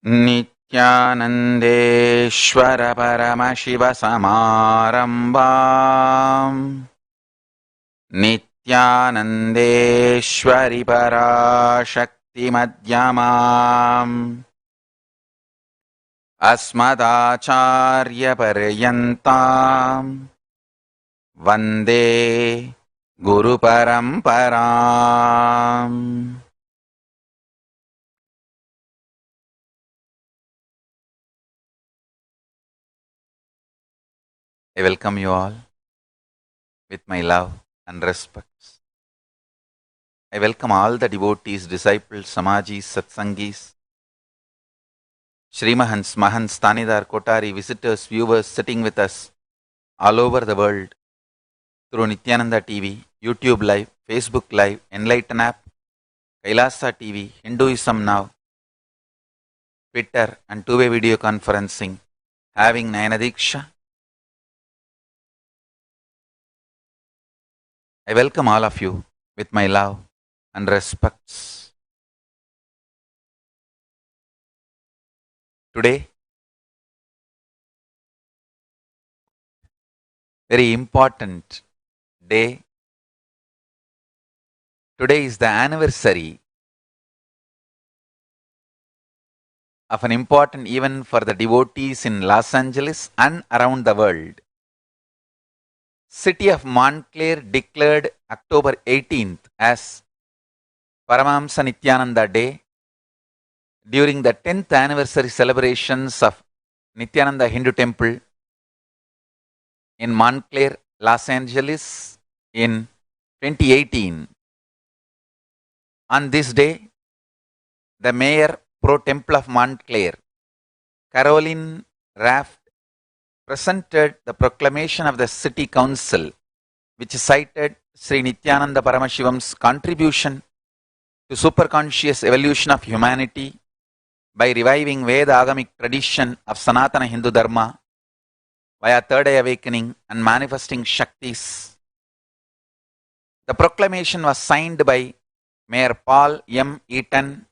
नित्यानन्देश्वर परमशिवसमारम्भाम् नित्यानन्देश्वरि पराशक्तिमध्यमाम् अस्मदाचार्यपर्यन्ताम् वन्दे गुरुपरम्पराम्. I welcome you all with my love and respects. I welcome all the devotees, disciples, Samajis, Satsangis, Srimahans, Mahants, Tanidar, Kotari, visitors, viewers sitting with us all over the world through Nityananda TV, YouTube Live, Facebook Live, Enlighten app, Kailasa TV, Hinduism Now, Twitter and two-way video conferencing, having Nayana Diksha. I welcome all of you with my love and respects. Today, very important day. Today is the anniversary of an important event for the devotees in Los Angeles and around the world. City of Montclair declared October 18th as Paramahamsa Nityananda Day during the 10th anniversary celebrations of Nityananda Hindu Temple in Montclair, Los Angeles in 2018. On this day, the Mayor Pro Temple of Montclair, Caroline Raft, presented the proclamation of the City Council, which cited Sri Nityananda Paramashivam's contribution to superconscious evolution of humanity by reviving Veda Agamic tradition of Sanatana Hindu Dharma via Third Eye Awakening and manifesting Shaktis. The proclamation was signed by Mayor Paul M. Eaton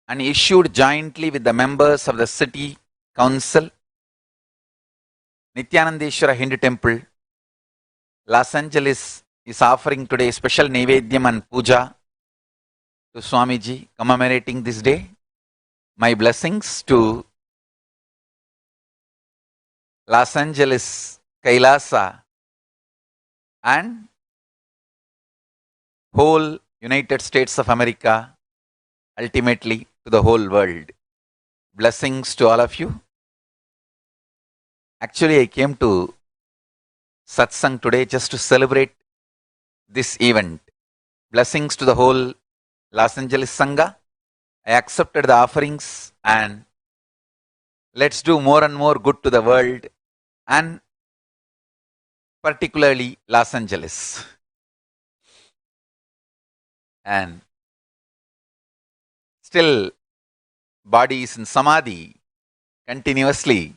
and issued jointly with the members of the City Council. Nityanandeshwara Hindu Temple, Los Angeles is offering today special Naivedyam and Puja to Swamiji commemorating this day. My blessings to Los Angeles, Kailasa and whole United States of America, ultimately to the whole world. Blessings to all of you. Actually, I came to Satsang today just to celebrate this event. Blessings to the whole Los Angeles Sangha. I accepted the offerings and let's do more and more good to the world and particularly Los Angeles. And still body is in samadhi continuously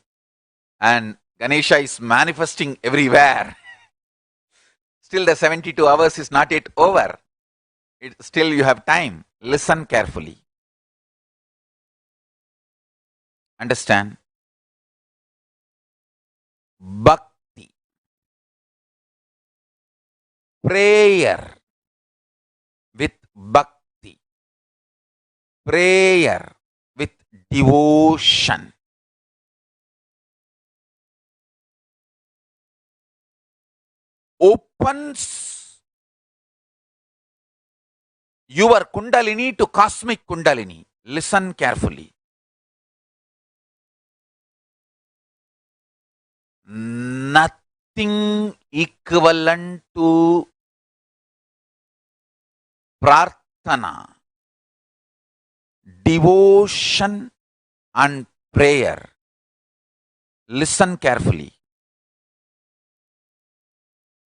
and Ganesha is manifesting everywhere. Still the 72 hours is not yet over. Still you have time. Listen carefully. Understand? Bhakti. Prayer with bhakti. Prayer with devotion. Opens your Kundalini to cosmic Kundalini. Listen carefully. Nothing equivalent to prarthana, devotion and prayer. Listen carefully.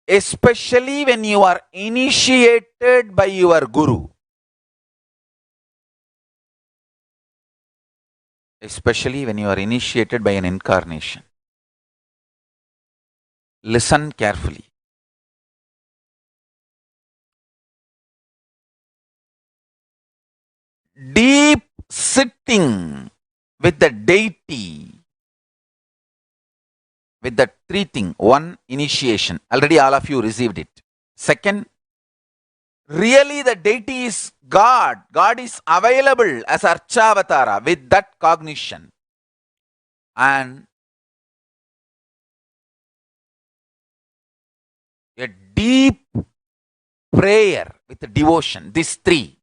Especially when you are initiated by your Guru. Especially when you are initiated by an incarnation. Listen carefully. Deep sitting with the deity, with the three thing. One, initiation. Already all of you received it. Second, really the deity is God. God is available as Archavatara with that cognition. And a deep prayer with devotion. These three.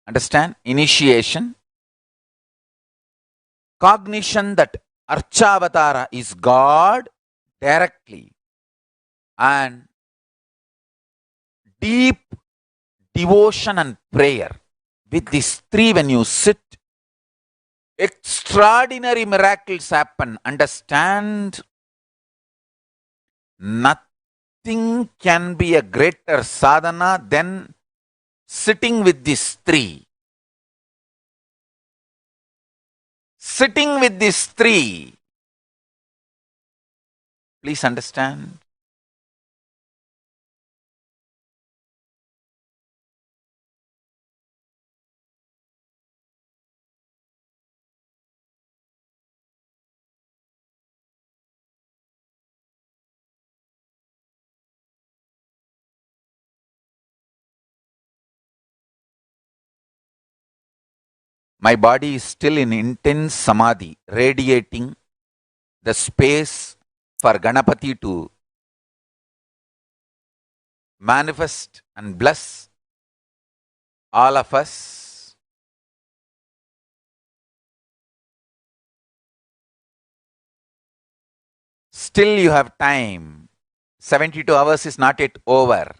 Understand? Initiation, cognition that Archavatara is God directly, and deep devotion and prayer. With these three, when you sit, extraordinary miracles happen. Understand? Nothing can be a greater sadhana than sitting with these three. Sitting with these three. Please understand. My body is still in intense samadhi, radiating the space for Ganapati to manifest and bless all of us. Still you have time. 72 hours is not yet over.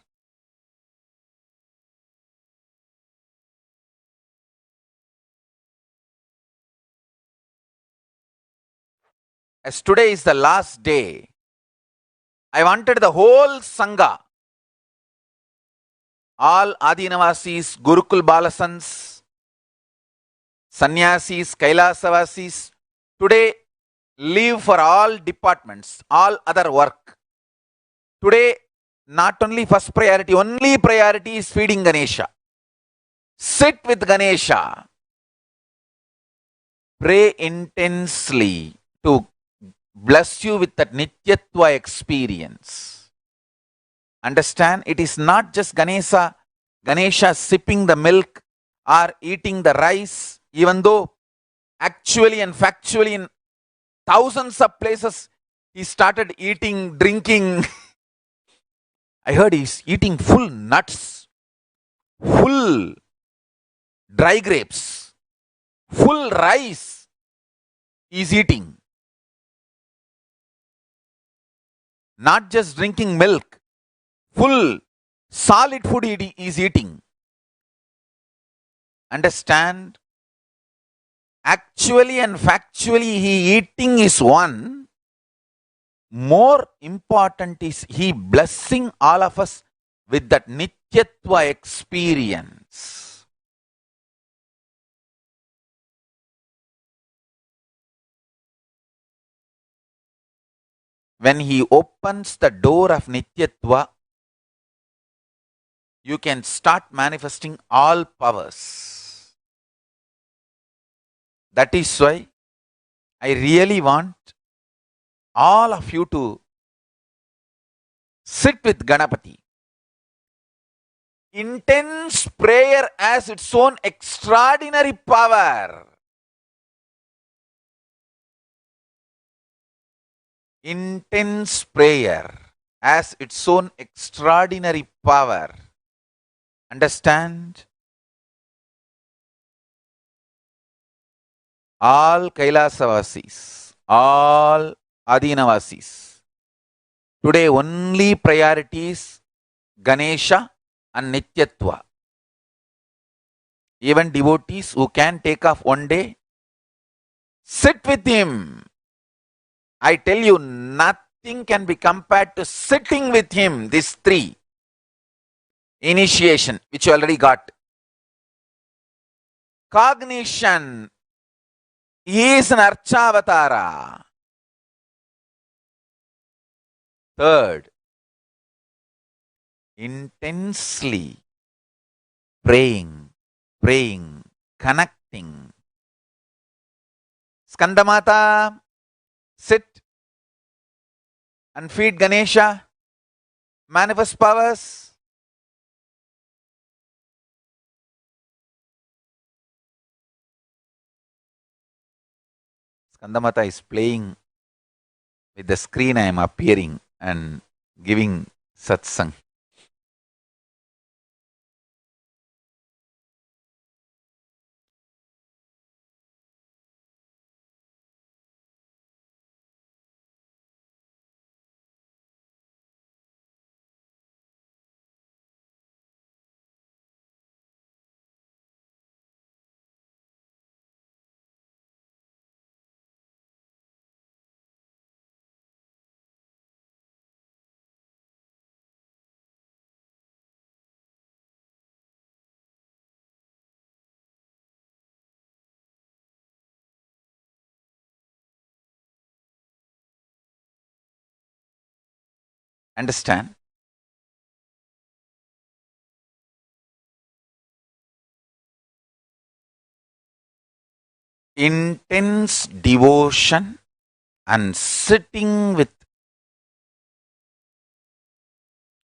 As today is the last day, I wanted the whole Sangha, all Adinavasis, Gurukul Balasans, Sannyasis, Kailasavasis, today leave for all departments, all other work. Today, not only first priority, only priority is feeding Ganesha. Sit with Ganesha. Pray intensely to bless you with that Nityatva experience. Understand? It is not just Ganesha sipping the milk or eating the rice, even though actually and factually in thousands of places he started eating, drinking. I heard he's eating full nuts, full dry grapes, full rice he's eating. Not just drinking milk, full solid food he is eating. Understand? Actually and factually he eating is one. More important is he blessing all of us with that Nityatva experience. When he opens the door of Nityatva, you can start manifesting all powers. That is why I really want all of you to sit with Ganapati. Intense prayer has its own extraordinary power. Intense prayer has its own extraordinary power. Understand? All Kailasavasis, all Adinavasis. Today only priority is Ganesha and Nityatva. Even devotees who can take off one day, sit with him. I tell you, nothing can be compared to sitting with him. These three. Initiation, which you already got. Cognition. He is an Archavatara. Third, intensely praying, connecting, Skandamata, sit and feed Ganesha. Manifest powers. Skandamata is playing with the screen. I am appearing and giving satsang. Understand? Intense devotion and sitting with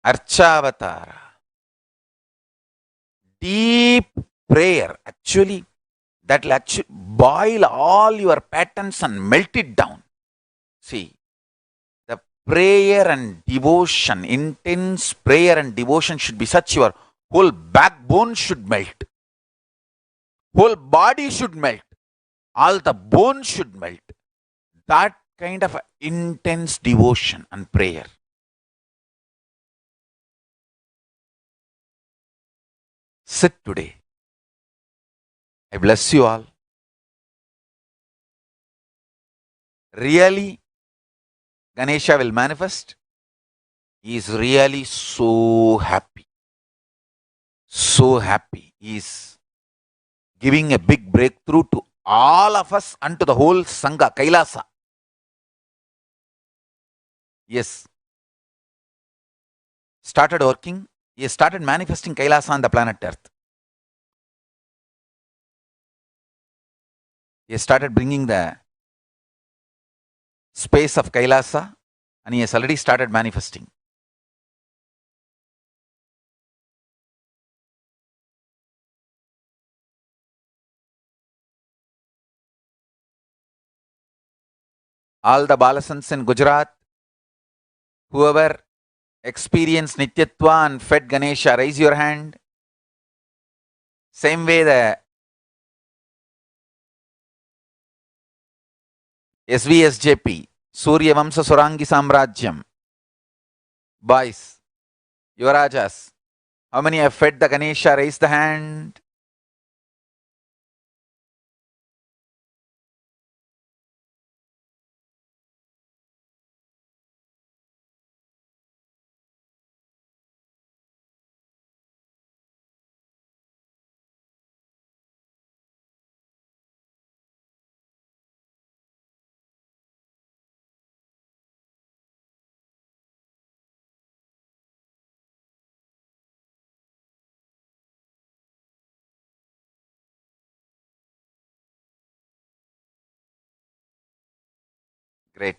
Archavatara. Deep prayer. Actually, that will actually boil all your patterns and melt it down. See, the prayer and devotion, intense prayer and devotion should be such your whole backbone should melt. Whole body should melt. All the bones should melt. That kind of intense devotion and prayer. Sit today. I bless you all. Really, Ganesha will manifest. He is really so happy. So happy. He is giving a big breakthrough to all of us and to the whole Sangha, Kailasa. Yes. Started working. He started manifesting Kailasa on the planet Earth. He started bringing the space of Kailasa and he has already started manifesting. All the Balasants in Gujarat, whoever experienced Nityatva and fed Ganesha, raise your hand. Same way the SVSJP, Surya Vamsa Surangi Samrajyam, boys, Yuvarajas, how many have fed the Ganesha? Raise the hand. Great.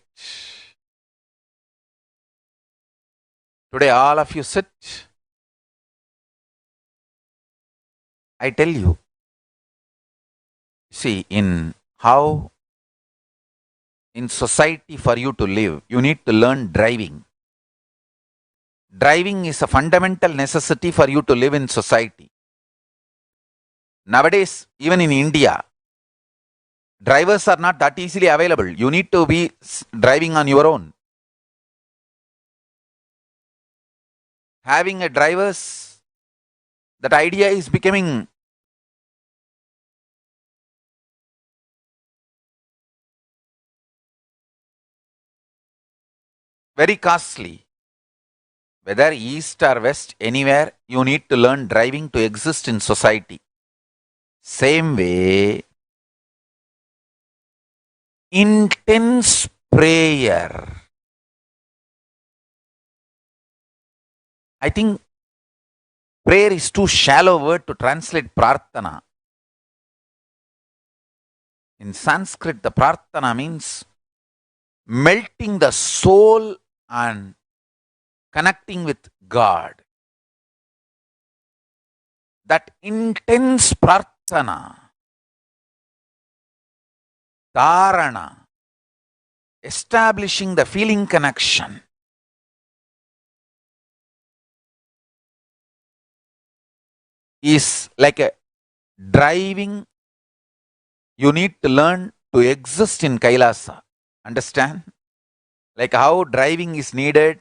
Today all of you sit. I tell you, see, in how in society for you to live, you need to learn driving. Driving is a fundamental necessity for you to live in society. Nowadays, even in India, drivers are not that easily available. You need to be driving on your own. Having a drivers, that idea is becoming very costly. Whether east or west, anywhere, you need to learn driving to exist in society. Same way, intense prayer. I think prayer is too shallow word to translate prarthana. In Sanskrit, the prarthana means melting the soul and connecting with God. That intense prarthana, dharana, establishing the feeling connection, is like a driving. You need to learn to exist in Kailasa. Understand? Like how driving is needed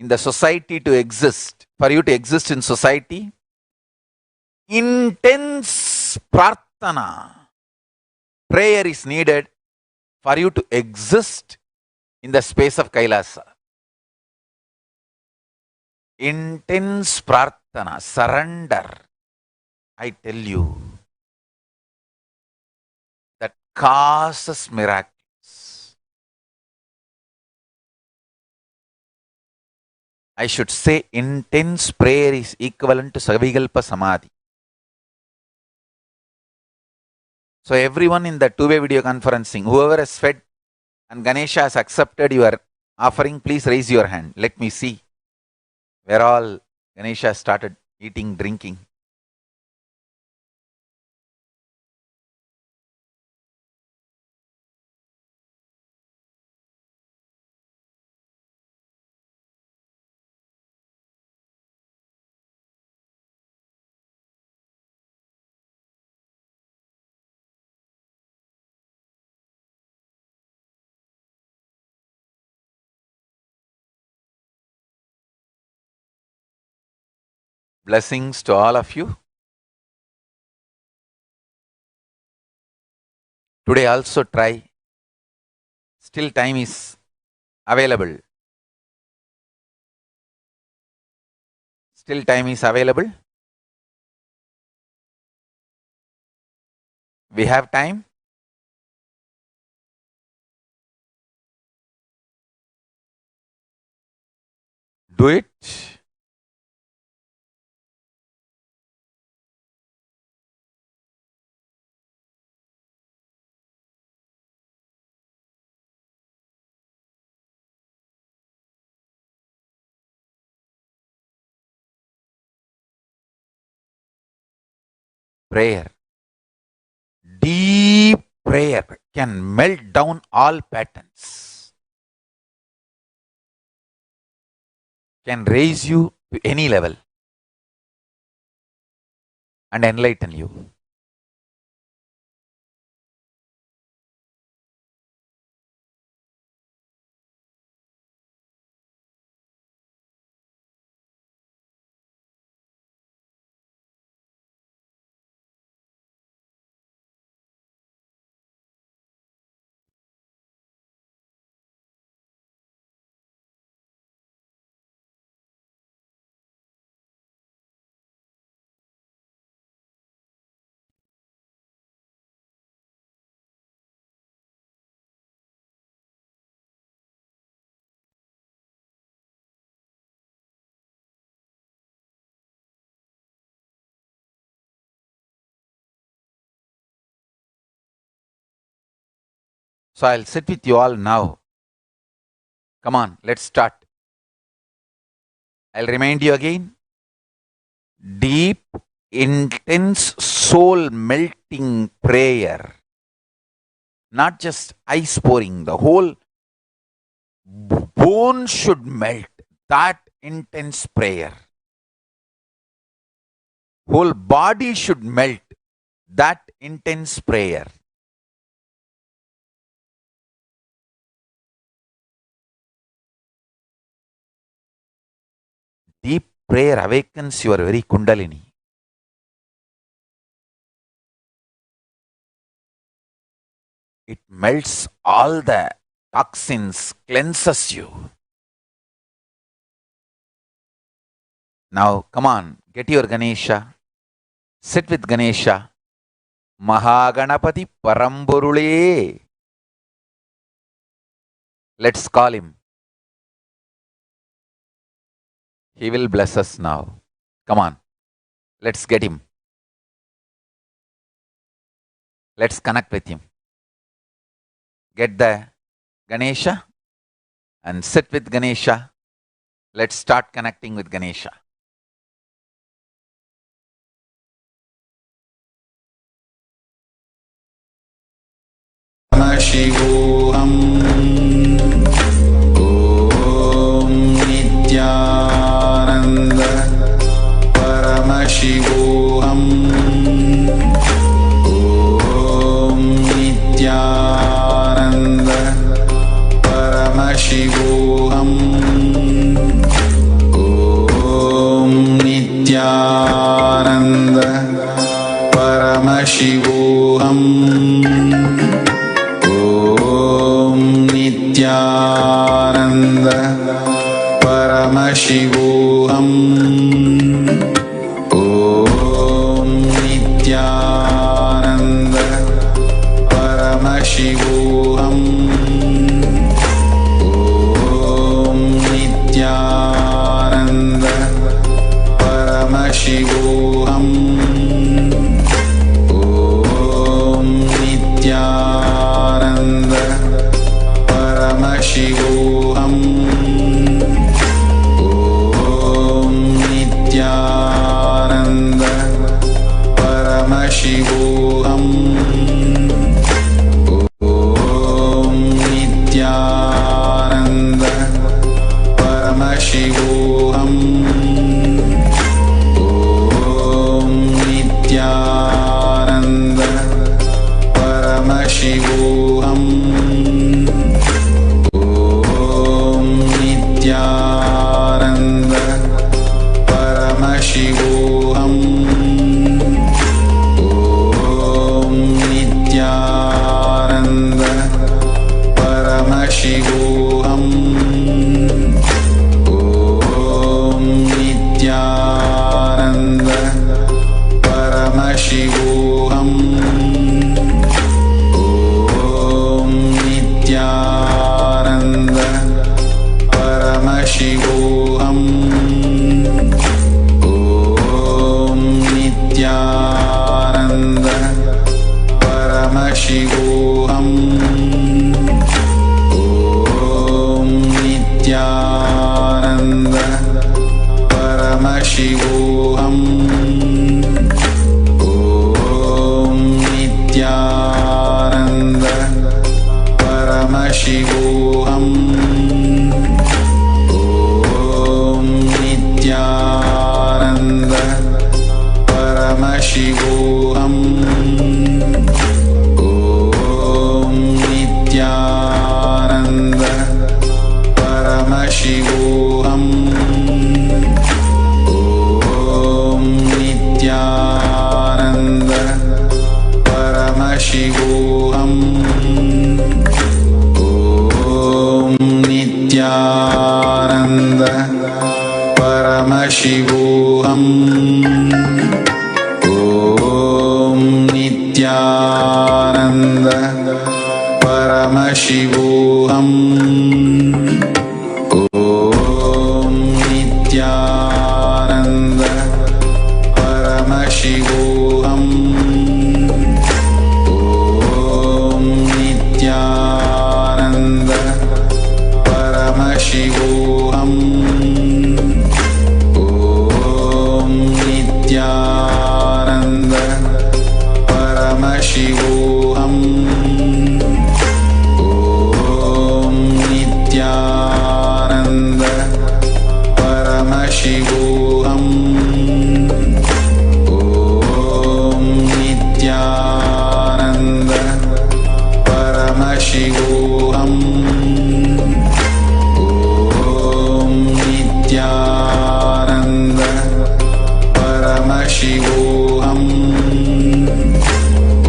in the society to exist. For you to exist in society, intense prarthana, prayer is needed for you to exist in the space of Kailasa. Intense prarthana, surrender. I tell you, that causes miracles. I should say intense prayer is equivalent to Savikalpa Samadhi. So everyone in the two-way video conferencing, whoever has fed and Ganesha has accepted your offering, please raise your hand. Let me see where all Ganesha started eating, drinking. Blessings to all of you. Today also try. Still time is available. Still time is available. We have time. Do it. Prayer. Deep prayer can melt down all patterns, can raise you to any level and enlighten you. So I'll sit with you all now. Come on, let's start. I'll remind you again. Deep, intense, soul melting prayer. Not just ice pouring, the whole bone should melt. That intense prayer. Whole body should melt. That intense prayer. Deep prayer awakens your very Kundalini. It melts all the toxins, cleanses you. Now, come on, get your Ganesha. Sit with Ganesha. Mahaganapati Paramburule. Let's call him. He will bless us now. Come on, let's get him. Let's connect with him. get the Ganesha and sit with Ganesha. Let's start connecting with Ganesha. शिवोऽहं ॐ नित्यानन्द परमशिवोऽहं ॐ नित्यानन्द परमशिवोऽहं ॐ नित्यानन्द परमशिवोऽहं नित्यानन्द परमशिवोऽहं ॐ नित्यानन्द परमशिवोऽहं ॐ नित्यानन्द परमशिवोऽहं ॐ नित्यानन्द परमशिवोऽहं ॐ नित्यानन्द परमशिवोऽहं ॐ नित्यानन्द परमशिवोऽहं ॐ नित्यानन्द परमशिवोऽहं नित्यानन्द परमशिवोऽहं ॐ नित्यानन्द परमशिवोऽहं ॐ नित्यानन्द परमशिवोऽहं ॐ नित्यानन्द परमशिवोऽहं ॐ नित्यानन्द परमशिवोऽहं ॐ नित्यानन्द परमशिवोऽहं ॐ नित्यानन्द परमशिवोऽहं नित्यानन्द परमशिवोऽहं ॐ नित्यानन्द परमशिवोऽहं ॐ नित्यानन्द परमशिवोऽहं ॐ नित्यानन्द परमशिवोऽहं ॐ नित्यानन्द परमशिवोऽहं ॐ नित्यानन्द परमशिवोऽहं ॐ नित्यानन्द परमशिवोऽहं ॐ नित्यानन्द परमशिवोऽहं ॐ नित्यानन्द परमशिवोऽहं ॐ नित्यानन्द परमशिवोऽहं ॐ नित्यानन्द परमशिवोऽहं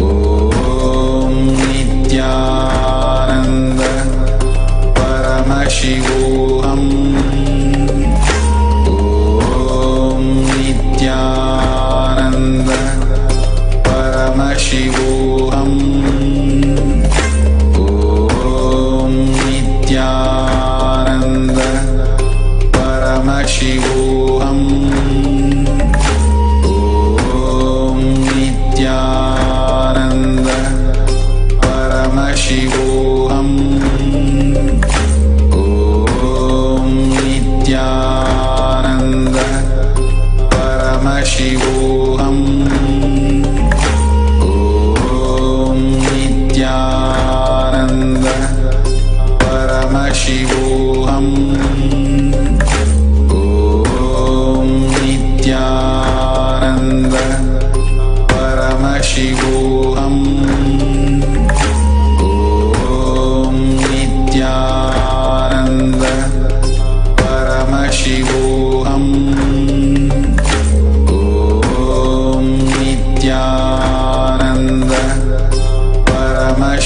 ॐ नित्यानन्द परमशिवोऽहं ॐ नित्यानन्द परमशिवोऽहं ॐ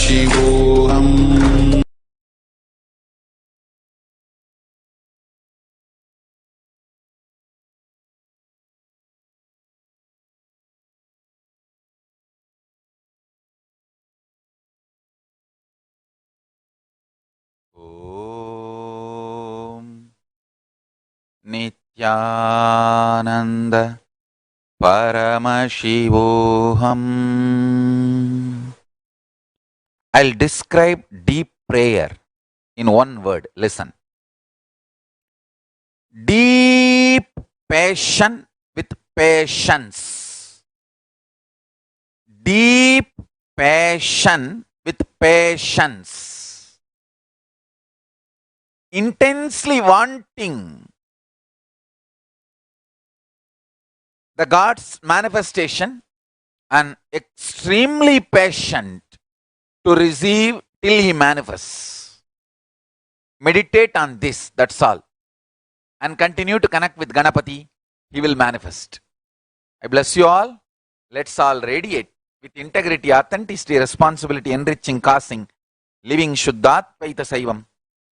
शिवोऽहम् Om Nityananda Paramashivoham. I'll describe deep prayer in one word. Listen. Deep passion with patience. Deep passion with patience. Intensely wanting the God's manifestation and extremely patient to receive till He manifests. Meditate on this, that's all. And continue to connect with Ganapati, He will manifest. I bless you all. Let's all radiate with integrity, authenticity, responsibility, enriching, causing, living Shuddhatvaita Saivam,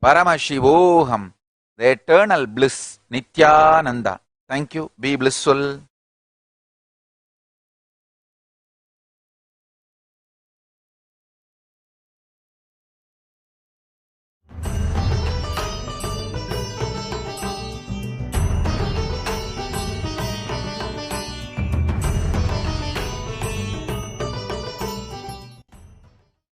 Paramashivoham, the eternal bliss, Nityananda. Thank you. Be blissful.